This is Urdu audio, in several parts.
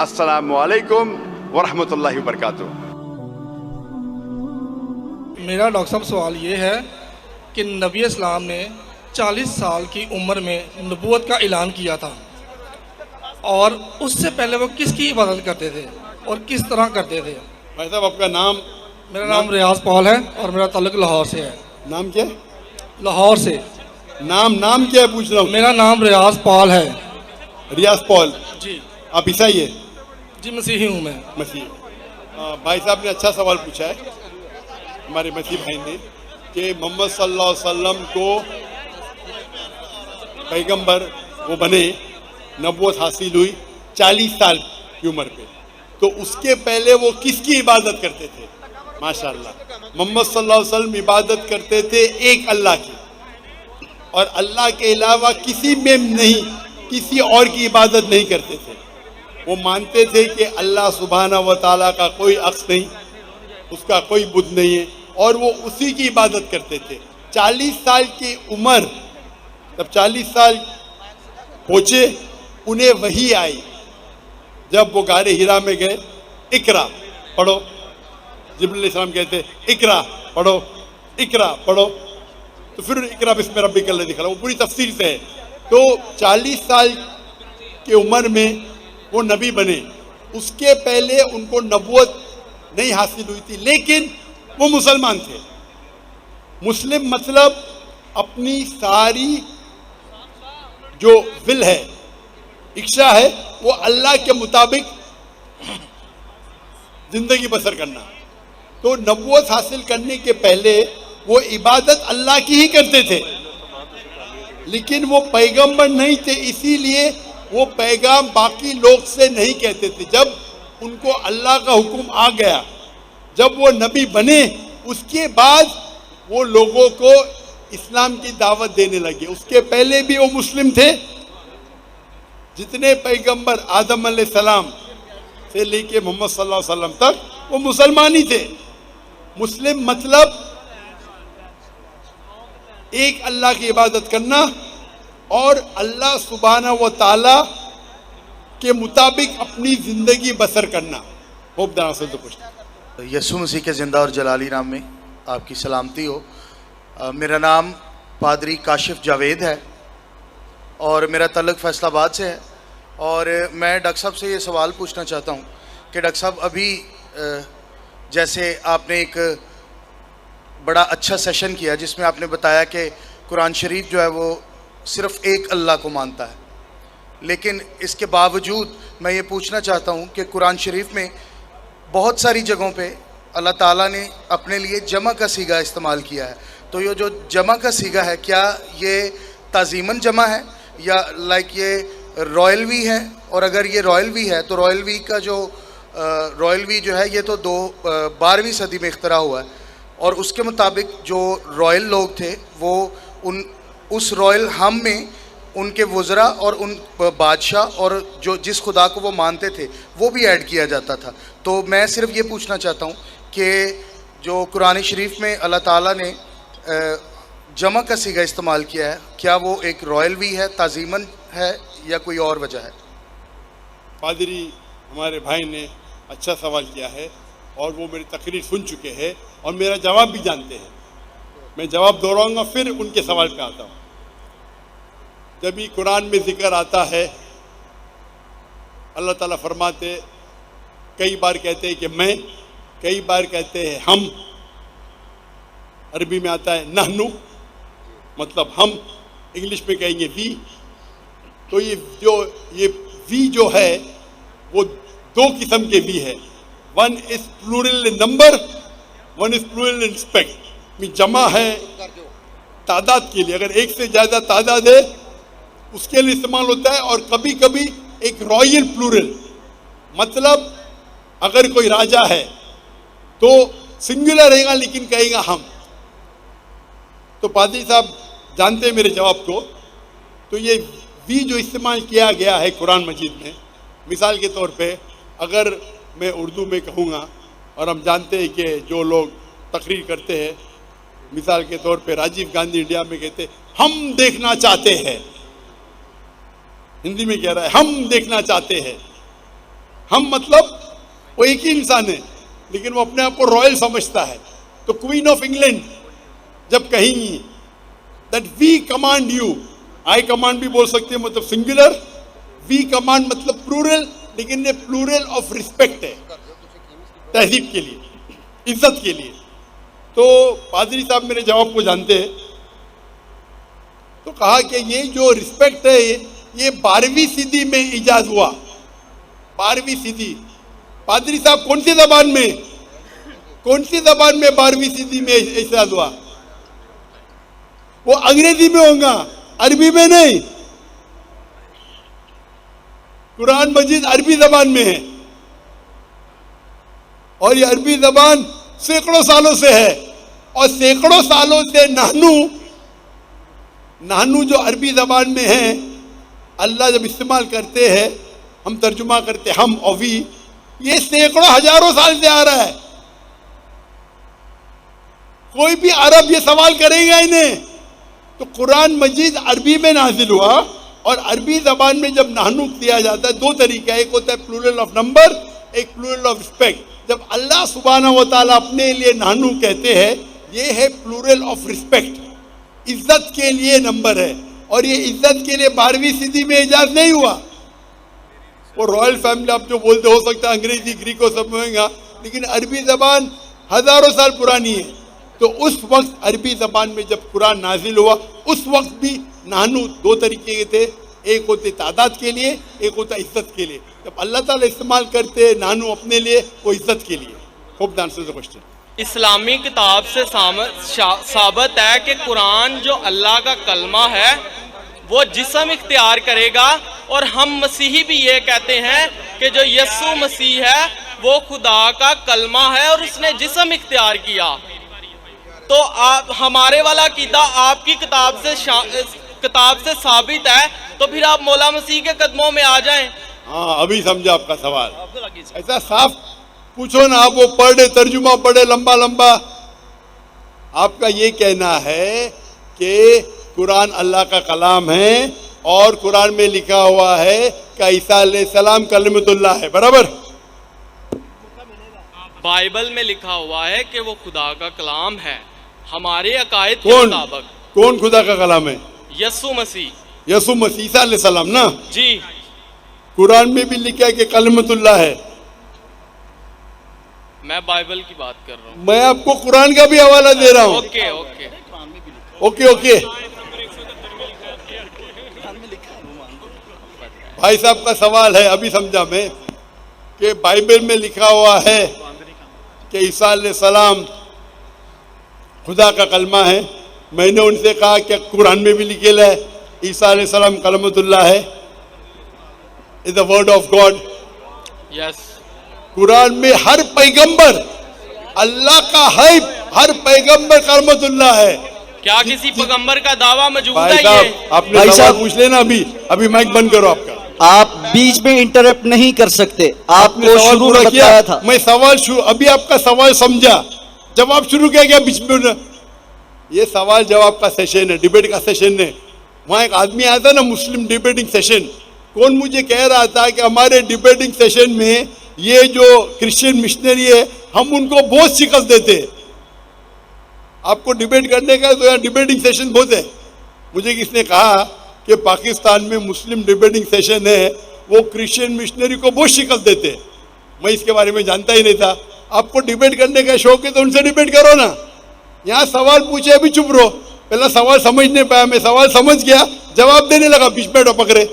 السلام علیکم ورحمۃ اللہ وبرکاتہ۔ میرا ڈاکٹر صاحب سوال یہ ہے کہ نبی اسلام نے 40 سال کی عمر میں نبوت کا اعلان کیا تھا، اور اس سے پہلے وہ کس کی عبادت کرتے تھے اور کس طرح کرتے تھے؟ بھائی صاحب آپ کا نام؟ میرا نام ریاض پال ہے اور میرا تعلق لاہور سے ہے۔ نام کیا؟ لاہور سے۔ نام کیا ہے پوچھ رہا ہوں؟ میرا نام ریاض پال ہے۔ ریاض پال؟ جی آپ عیسائی ہے؟ جی مسیحی ہوں میں۔ مسیح؟ بھائی صاحب نے اچھا سوال پوچھا ہے ہمارے مسیح بھائی نے کہ محمد صلی اللہ علیہ وسلم کو پیغمبر وہ بنے، نبوت حاصل ہوئی 40 سال کی عمر پہ، تو اس کے پہلے وہ کس کی عبادت کرتے تھے؟ ماشاءاللہ، محمد صلی اللہ علیہ وسلم عبادت کرتے تھے ایک اللہ کی، اور اللہ کے علاوہ کسی میں نہیں، کسی اور کی عبادت نہیں کرتے تھے۔ وہ مانتے تھے کہ اللہ سبحانہ و تعالیٰ کا کوئی عکس نہیں، اس کا کوئی بت نہیں ہے، اور وہ اسی کی عبادت کرتے تھے۔ 40 سال کی عمر، جب 40 سال پہنچے انہیں وحی آئی، جب وہ غار حرا میں گئے، اقرا پڑھو، جبریل علیہ السلام کہتے اقرا پڑھو، اقرا پڑھو، تو پھر اقرا بسم ربک الذی خلق، وہ پوری تفصیل سے ہے۔ تو 40 سال کی عمر میں وہ نبی بنے، اس کے پہلے ان کو نبوت نہیں حاصل ہوئی تھی، لیکن وہ مسلمان تھے۔ مسلم مطلب اپنی ساری جو ول ہے، اکشا ہے، وہ اللہ کے مطابق زندگی بسر کرنا۔ تو نبوت حاصل کرنے کے پہلے وہ عبادت اللہ کی ہی کرتے تھے، لیکن وہ پیغمبر نہیں تھے، اسی لیے وہ پیغام باقی لوگ سے نہیں کہتے تھے۔ جب ان کو اللہ کا حکم آ گیا، جب وہ نبی بنے، اس کے بعد وہ لوگوں کو اسلام کی دعوت دینے لگے۔ اس کے پہلے بھی وہ مسلم تھے۔ جتنے پیغمبر آدم علیہ السلام سے لے کے محمد صلی اللہ علیہ وسلم تک وہ مسلمان ہی تھے۔ مسلم مطلب ایک اللہ کی عبادت کرنا اور اللہ سبحانہ و تعالی کے مطابق اپنی زندگی بسر کرنا۔ ہوپ دراصل تو کچھ یسوع مسیح کے زندہ اور جلالی نام میں آپ کی سلامتی ہو۔ میرا نام پادری کاشف جاوید ہے اور میرا تعلق فیصل آباد سے ہے، اور میں ڈاکٹر صاحب سے یہ سوال پوچھنا چاہتا ہوں کہ ڈاکٹر صاحب ابھی جیسے آپ نے ایک بڑا اچھا سیشن کیا جس میں آپ نے بتایا کہ قرآن شریف جو ہے وہ صرف ایک اللہ کو مانتا ہے، لیکن اس کے باوجود میں یہ پوچھنا چاہتا ہوں کہ قرآن شریف میں بہت ساری جگہوں پہ اللہ تعالیٰ نے اپنے لیے جمع کا صیغہ استعمال کیا ہے، تو یہ جو جمع کا صیغہ ہے کیا یہ تعظیماً جمع ہے یا لائک یہ رائل وی ہے؟ اور اگر یہ رائل وی ہے تو رائل وی کا جو رائل وی جو ہے یہ تو 12ویں صدی میں اختراع ہوا ہے، اور اس کے مطابق جو رائل لوگ تھے وہ اس رائل ہم میں ان کے وزراء اور ان بادشاہ اور جس خدا کو وہ مانتے تھے وہ بھی ایڈ کیا جاتا تھا۔ تو میں صرف یہ پوچھنا چاہتا ہوں کہ جو قرآن شریف میں اللہ تعالیٰ نے جمع کا صیغہ استعمال کیا ہے کیا وہ ایک رائل وی ہے، تعظیماً ہے، یا کوئی اور وجہ ہے؟ پادری ہمارے بھائی نے اچھا سوال کیا ہے اور وہ میری تقریر سن چکے ہیں اور میرا جواب بھی جانتے ہیں۔ میں جواب دہراؤں گا پھر ان کے سوال پہ آتا ہوں۔ جب بھی قرآن میں ذکر آتا ہے اللہ تعالیٰ فرماتے، کئی بار کہتے ہیں کہ میں، کئی بار کہتے ہیں ہم، عربی میں آتا ہے نحنو مطلب ہم، انگلش میں کہیں گے وی۔ تو یہ وی جو ہے وہ 2 قسم کے وی ہے، one is plural in number, one is plural in respect, جمع ہے تعداد کے لیے، اگر ایک سے زیادہ تعداد ہے اس کے لیے استعمال ہوتا ہے، اور کبھی کبھی ایک رائل پلورل مطلب اگر کوئی راجہ ہے تو سنگولر رہے گا لیکن کہے گا ہم۔ تو پادری صاحب جانتے ہیں میرے جواب کو۔ تو یہ وی جو استعمال کیا گیا ہے قرآن مجید میں، مثال کے طور پہ اگر میں اردو میں کہوں گا، اور ہم جانتے ہیں کہ جو لوگ تقریر کرتے ہیں، مثال کے طور پہ راجیو گاندھی انڈیا میں کہتے ہیں ہم دیکھنا چاہتے ہیں، ہندی میں کہہ رہا ہے ہم دیکھنا چاہتے ہیں، ہم مطلب وہ ایک ہی انسان ہے لیکن وہ اپنے آپ کو رائل سمجھتا ہے. تو کوئین آف انگلینڈ جب کہیں گی that we command you, I command بھی بول سکتے ہیں مطلب سنگولر, وی کمانڈ مطلب پلورل, لیکن یہ پلورل آف ریسپیکٹ ہے, تہذیب کے لیے, عزت کے لیے. تو پادری صاحب میرے جواب کو جانتے ہیں, تو کہا کہ یہ جو رسپیکٹ ہے یہ 12ویں صدی میں ایجاد ہوا. 12ویں صدی. پادری صاحب کون سی زبان میں 12ویں صدی میں ایجاد ہوا؟ وہ انگریزی میں ہوگا, عربی میں نہیں. قرآن مجید عربی زبان میں ہے اور یہ عربی زبان سینکڑوں سالوں سے ہے, اور سینکڑوں سالوں سے نحنو جو عربی زبان میں ہے اللہ جب استعمال کرتے ہیں, ہم ترجمہ کرتے ہم اور وی, یہ سینکڑوں ہزاروں سال سے آ رہا ہے. کوئی بھی عرب یہ سوال کرے گا انہیں. تو قرآن مجید عربی میں نازل ہوا, اور عربی زبان میں جب نحنو کیا جاتا ہے دو طریقہ, ایک ہوتا ہے پلورل آف نمبر, ایک پلورل آف رسپیکٹ. جب اللہ سبحانہ و تعالیٰ اپنے لیے نحنو کہتے ہیں یہ ہے پلورل آف رسپیکٹ, عزت کے لیے نمبر ہے, اور یہ عزت کے لیے 12ویں صدی میں ایجاد نہیں ہوا. وہ رائل فیملی آپ جو بولتے ہو سکتا ہے انگریزی گریکو سب میں ہوگا, لیکن عربی زبان ہزاروں سال پرانی ہے. تو اس وقت عربی زبان میں جب قرآن نازل ہوا اس وقت بھی نحنو دو طریقے کے تھے, ایک ہوتے تعداد کے لیے, ایک ہوتا عزت کے لیے. جب اللہ تعالیٰ استعمال کرتے نحنو اپنے لیے, وہ عزت کے لیے. Hope answer the question. اسلامی کتاب سے ثابت ہے کہ قرآن جو اللہ کا کلمہ ہے وہ جسم اختیار کرے گا, اور ہم مسیحی بھی یہ کہتے ہیں کہ جو یسوع مسیح ہے وہ خدا کا کلمہ ہے اور اس نے جسم اختیار کیا. تو ہمارے والا عقیدہ آپ کی کتاب سے ثابت ہے, تو پھر آپ مولا مسیح کے قدموں میں آ جائیں. ہاں ابھی سمجھا آپ کا سوال. ایسا صاف پوچھو نا, آپ وہ پڑھے ترجمہ پڑھے لمبا. آپ کا یہ کہنا ہے کہ قرآن اللہ کا کلام ہے اور قرآن میں لکھا ہوا ہے کہ عیسیٰ علیہ السلام کلمۃ اللہ ہے, برابر؟ بائبل میں لکھا ہوا ہے کہ وہ خدا کا کلام ہے. ہمارے عقائد کے مطابق کون خدا کا کلام ہے؟ یسوع مسیح. یسوع مسیح عیسیٰ علیہ السلام نا جی. قرآن میں بھی لکھا ہے کہ کلمۃ اللہ ہے. میں بائبل کی بات کر رہا ہوں. میں آپ کو قرآن کا بھی حوالہ دے رہا ہوں. اوکے. بھائی صاحب کا سوال ہے, ابھی سمجھا میں, کہ بائبل میں لکھا ہوا ہے کہ عیسیٰ علیہ السلام خدا کا کلمہ ہے. میں نے ان سے کہا کہ قرآن میں بھی لکھا ہے عیسیٰ علیہ السلام کلمۃ اللہ ہے, is the word of God. یس. قرآن میں ہر پیغمبر اللہ کا ہے, ہر پیغمبر کلمۃ اللہ ہے. کیا کسی پیغمبر کا دعویٰ موجود بھائی ہے؟ صاحب یہ آپ نے سوال پوچھ لینا, ابھی مائک بند کرو آپ کا. آپ بیچ میں انٹرپٹ نہیں کر سکتے. آپ نے کو سوال شروع پورا میں کیا, بتایا تھا. میں سوال ابھی آپ کا سوال سمجھا, جواب شروع کیا گیا بیچ میں. یہ سوال جواب کا سیشن ہے, ڈیبیٹ کا سیشن ہے. وہاں ایک آدمی آیا تھا نا, مسلم ڈیبیٹنگ سیشن. کون مجھے کہہ رہا تھا کہ ہمارے ڈیبیٹنگ سیشن میں یہ جو کرسچن مشنری ہے ہم ان کو بہت شکست دیتے. آپ کو ڈیبیٹ کرنے کا تو یہاں ڈیبیٹنگ سیشن بہت ہے. مجھے کس نے کہا کہ پاکستان میں مسلم ڈیبیٹنگ سیشن ہے, وہ کرسچن مشنری کو بہت شکست دیتے. میں اس کے بارے میں جانتا ہی نہیں تھا. آپ کو ڈیبیٹ کرنے کا شوق ہے تو ان سے ڈیبیٹ کرو نا. یہاں سوال پوچھے ابھی چپ رہو. پہلا سوال سمجھ نہیں پایا, میں سوال سمجھ گیا, جواب دینے لگا, بیچ میں پکڑے.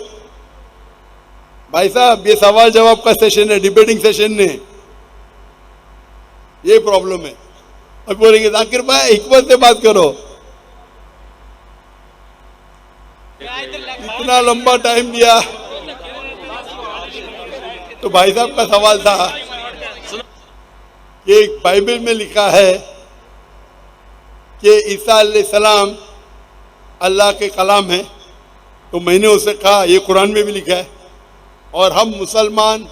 بھائی صاحب یہ سوال جواب کا سیشن ہے, ڈیبیٹنگ سیشن نہیں. یہ پرابلم ہے. اب بولیں گے ذاکر بھائی حکمت سے بات کرو. اتنا لمبا ٹائم دیا. تو بھائی صاحب کا سوال تھا کہ بائبل میں لکھا ہے کہ عیسیٰ علیہ السلام اللہ کے کلام ہے. تو میں نے اسے کہا یہ قرآن میں بھی لکھا ہے, اور ہم مسلمان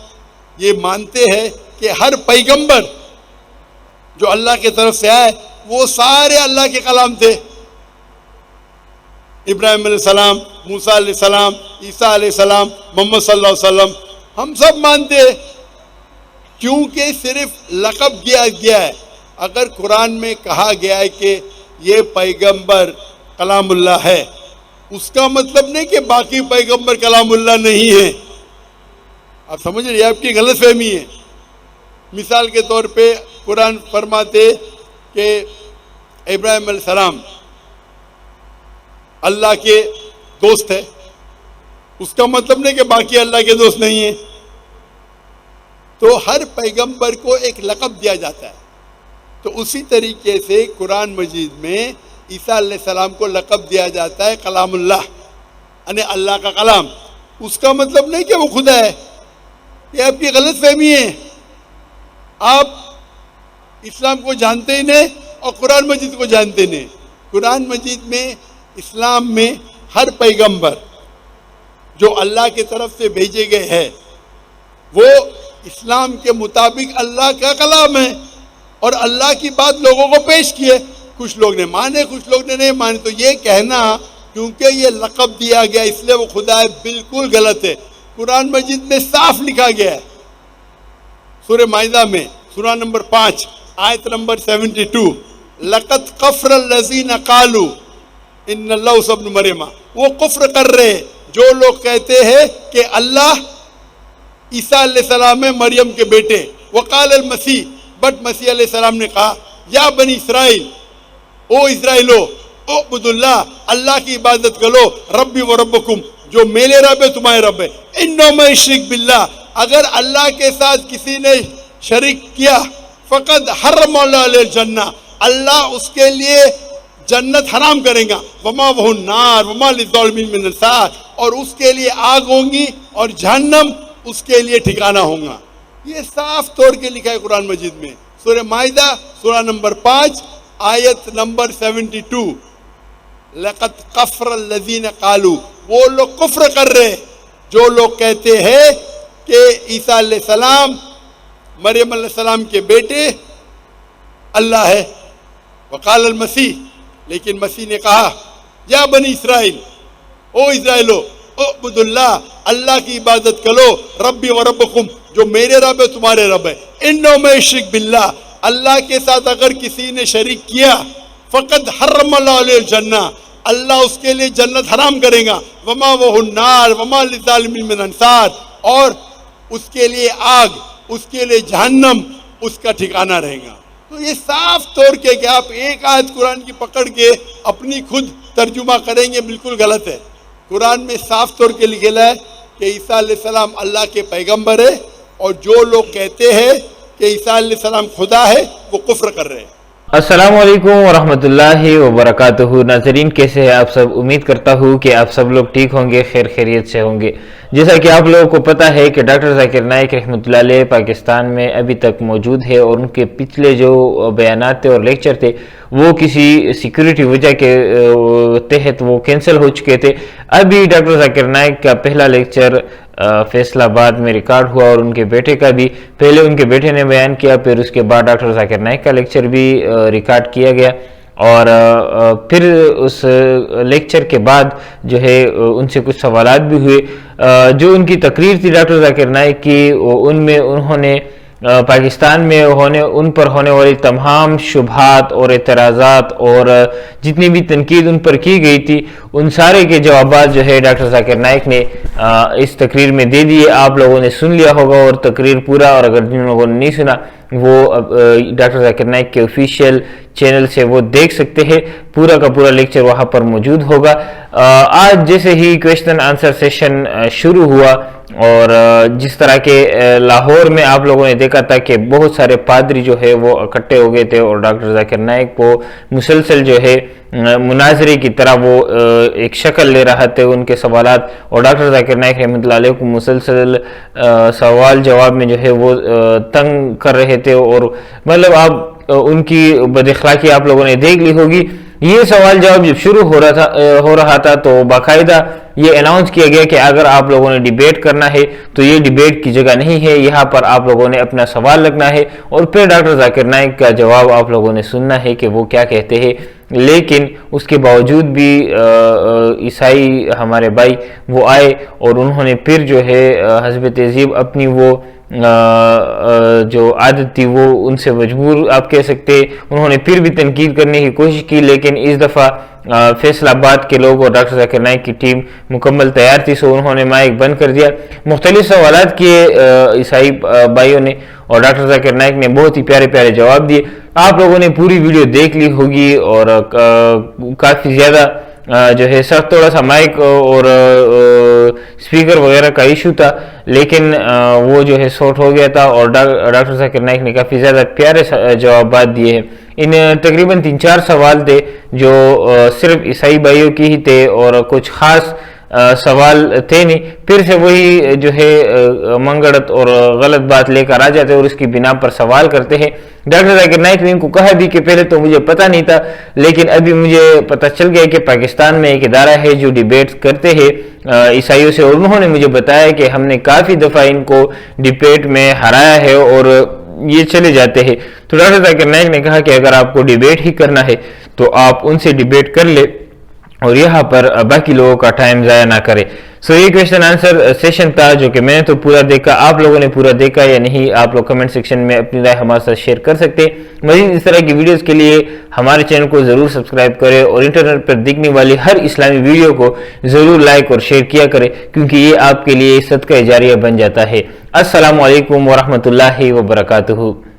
یہ مانتے ہیں کہ ہر پیغمبر جو اللہ کی طرف سے آئے وہ سارے اللہ کے کلام تھے. ابراہیم علیہ السلام, موسیٰ علیہ السلام, عیسیٰ علیہ السلام, محمد صلی اللہ علیہ وسلم, ہم سب مانتے ہیں کیونکہ صرف لقب دیا گیا ہے. اگر قرآن میں کہا گیا ہے کہ یہ پیغمبر کلام اللہ ہے، اس کا مطلب نہیں کہ باقی پیغمبر کلام اللہ نہیں ہے. آپ سمجھ رہے ہیں؟ آپ کی غلط فہمی ہے. مثال کے طور پہ قرآن فرماتے کہ ابراہیم علیہ السلام اللہ کے دوست ہے، اس کا مطلب نہیں کہ باقی اللہ کے دوست نہیں ہیں. تو ہر پیغمبر کو ایک لقب دیا جاتا ہے. تو اسی طریقے سے قرآن مجید میں عیسیٰ علیہ السلام کو لقب دیا جاتا ہے کلام اللہ، یعنی اللہ کا کلام. اس کا مطلب نہیں کہ وہ خدا ہے. یہ آپ کی غلط فہمی ہے. آپ اسلام کو جانتے ہی نہیں اور قرآن مجید کو جانتے نہیں. قرآن مجید میں اسلام میں ہر پیغمبر جو اللہ کی طرف سے بھیجے گئے ہیں وہ اسلام کے مطابق اللہ کا کلام ہے اور اللہ کی بات لوگوں کو پیش کی ہے. کچھ لوگ نے مانے، کچھ لوگ نے نہیں مانے. تو یہ کہنا کیونکہ یہ لقب دیا گیا اس لیے وہ خدا ہے، بالکل غلط ہے. قرآن مجید میں صاف لکھا گیا ہے، سورہ مائدہ میں سورہ نمبر 5 آیت نمبر 72، لقد کفر الذین قالوا ان اللہ ابن مریم. وہ کفر کر رہے جو لوگ کہتے ہیں کہ اللہ عیسیٰ علیہ السلام ہے مریم کے بیٹے. وقال المسیح، بٹ مسیح علیہ السلام نے کہا یا بنی اسرائیل، او اسرائیلو، اعبدوا اللہ، اللہ کی عبادت کرو، ربی و ربکم، جو میرے رب ہے تمہارے رب ہے. انہ من یشرک باللہ، اگر اللہ کے ساتھ کسی نے شریک کیا، فقد حرم اللہ علیہ الجنہ، اللہ اس کے لیے جنت حرام کرے گا. وما وہ النار وما للظالمین من انصار، اور اس کے لیے آگ ہوں گی اور جہنم اس کے لیے ٹھکانہ ہوگا. یہ صاف طور کے لکھا ہے قرآن مجید میں. سورہ مائدہ سورہ نمبر 5 آیت نمبر 72، لقد کفر الذین قالوا، وہ لوگ کفر کر رہے جو لوگ کہتے ہیں کہ عیسیٰ علیہ السلام مریم علیہ السلام کے بیٹے اللہ ہے. وقال المسیح، لیکن مسیح نے کہا یا بنی اسرائیل، او اسرائیلو، اعبدوا اللہ، اللہ کی عبادت کرو، ربی و ربکم، جو میرے رب ہے تمہارے رب ہے. انہ من یشرک باللہ، اللہ کے ساتھ اگر کسی نے شریک کیا، فقد حرم اللہ علیہ الجنہ، اللہ اس کے لیے جنت حرام کرے گا. وما وہ النار وما للظالمین من انصار، اور اس کے لیے آگ، اس کے لیے جہنم اس کا ٹھکانہ رہے گا. تو یہ صاف طور کے کہ آپ ایک آیت قرآن کی پکڑ کے اپنی خود ترجمہ کریں گے، بالکل غلط ہے. قرآن میں صاف طور کے لکھا ہے کہ عیسیٰ علیہ السلام اللہ کے پیغمبر ہے، اور جو لوگ کہتے ہیں کہ عیسیٰ علیہ السلام خدا ہے وہ کفر کر رہے ہیں. السلام علیکم ورحمۃ اللہ وبرکاتہ. ناظرین کیسے ہیں آپ سب؟ امید کرتا ہوں کہ آپ سب لوگ ٹھیک ہوں گے، خیر خیریت سے ہوں گے. جیسا کہ آپ لوگوں کو پتہ ہے کہ ڈاکٹر ذاکر نائک رحمۃ اللہ علیہ پاکستان میں ابھی تک موجود ہے، اور ان کے پچھلے جو بیانات تھے اور لیکچر تھے وہ کسی سیکیورٹی وجہ کے تحت وہ کینسل ہو چکے تھے. ابھی ڈاکٹر ذاکر نائک کا پہلا لیکچر فیصل آباد میں ریکارڈ ہوا، اور ان کے بیٹے کا بھی پہلے ان کے بیٹے نے بیان کیا، پھر اس کے بعد ڈاکٹر ذاکر نائک کا لیکچر بھی ریکارڈ کیا گیا. اور پھر اس لیکچر کے بعد جو ہے ان سے کچھ سوالات بھی ہوئے. جو ان کی تقریر تھی ڈاکٹر ذاکر نائک کی، ان میں انہوں نے پاکستان میں ان پر ہونے والی تمام شبہات اور اعتراضات اور جتنی بھی تنقید ان پر کی گئی تھی، ان سارے کے جوابات جو ہے ڈاکٹر ذاکر نائک نے اس تقریر میں دے دیے. آپ لوگوں نے سن لیا ہوگا اور تقریر پورا، اور اگر جن لوگوں نے نہیں سنا وہ ڈاکٹر ذاکر نائک کے آفیشیل چینل سے وہ دیکھ سکتے ہیں. پورا کا پورا لیکچر وہاں پر موجود ہوگا. آج جیسے ہی کویشچن آنسر سیشن شروع ہوا، اور جس طرح کے لاہور میں آپ لوگوں نے دیکھا تھا کہ بہت سارے پادری جو ہے وہ اکٹھے ہو گئے تھے، اور ڈاکٹر ذاکر نائک کو مسلسل جو ہے مناظرے کی طرح وہ ایک شکل لے رہا تھے ان کے سوالات، اور ڈاکٹر ذاکر نائک رحمۃ اللہ علیہ کو مسلسل سوال جواب میں جو ہے وہ تنگ کر رہے تھے. اور مطلب آپ ان کی بد اخلاقی آپ لوگوں نے دیکھ لی ہوگی. یہ سوال جواب جب شروع ہو رہا تھا تو باقاعدہ یہ اناؤنس کیا گیا کہ اگر آپ لوگوں نے ڈیبیٹ کرنا ہے تو یہ ڈیبیٹ کی جگہ نہیں ہے، یہاں پر آپ لوگوں نے اپنا سوال لگنا ہے، اور پھر ڈاکٹر ذاکر نائک کا جواب آپ لوگوں نے سننا ہے کہ وہ کیا کہتے ہیں. لیکن اس کے باوجود بھی عیسائی ہمارے بھائی وہ آئے اور انہوں نے پھر جو ہے حزب تہذیب اپنی وہ جو عادت تھی وہ ان سے مجبور آپ کہہ سکتے، انہوں نے پھر بھی تنقید کرنے کی کوشش کی، لیکن اس دفعہ فیصل آباد کے لوگ اور ڈاکٹر ذاکر نائک کی ٹیم مکمل تیار تھی، سو انہوں نے مائک بند کر دیا، مختلف سوالات کیے عیسائی بھائیوں نے اور ڈاکٹر ذاکر نائک نے بہت ہی پیارے پیارے جواب دیے۔ آپ لوگوں نے پوری ویڈیو دیکھ لی ہوگی اور کافی زیادہ جو ہے سخت تھوڑا سا مائک اور اسپیکر وغیرہ کا ایشو تھا، لیکن وہ جو ہے سارٹ ہو گیا تھا اور ڈاکٹر ذاکر نائک نے کافی زیادہ پیارے جوابات دیے ہیں۔ ان تقریباً 3-4 سوال تھے جو صرف عیسائی بھائیوں کی ہی تھے اور کچھ خاص سوال تھے نہیں، پھر سے وہی جو ہے منگڑت اور غلط بات لے کر آ جاتے اور اس کی بنا پر سوال کرتے ہیں۔ ڈاکٹر ذاکر نائک نے ان کو کہا بھی کہ پہلے تو مجھے پتہ نہیں تھا، لیکن ابھی مجھے پتہ چل گیا کہ پاکستان میں ایک ادارہ ہے جو ڈیبیٹس کرتے ہیں عیسائیوں سے، اور انہوں نے مجھے بتایا کہ ہم نے کافی دفعہ ان کو ڈیبیٹ میں ہرایا ہے اور یہ چلے جاتے ہیں۔ تو ڈاکٹر ذاکر نائک نے کہا کہ اگر آپ کو ڈیبیٹ ہی کرنا ہے تو آپ ان سے ڈیبیٹ کر لے اور یہاں پر باقی لوگوں کا ٹائم ضائع نہ کرے۔ سو یہ کویشچن آنسر سیشن تھا جو کہ میں نے تو پورا دیکھا، آپ لوگوں نے پورا دیکھا یا نہیں آپ لوگ کمنٹ سیکشن میں اپنی رائے ہمارے ساتھ شیئر کر سکتے ہیں۔ مزید اس طرح کی ویڈیوز کے لیے ہمارے چینل کو ضرور سبسکرائب کریں اور انٹرنیٹ پر دکھنے والی ہر اسلامی ویڈیو کو ضرور لائک اور شیئر کیا کریں، کیونکہ یہ آپ کے لیے صدقہ جاریہ بن جاتا ہے۔ السلام علیکم ورحمۃ اللہ وبرکاتہ۔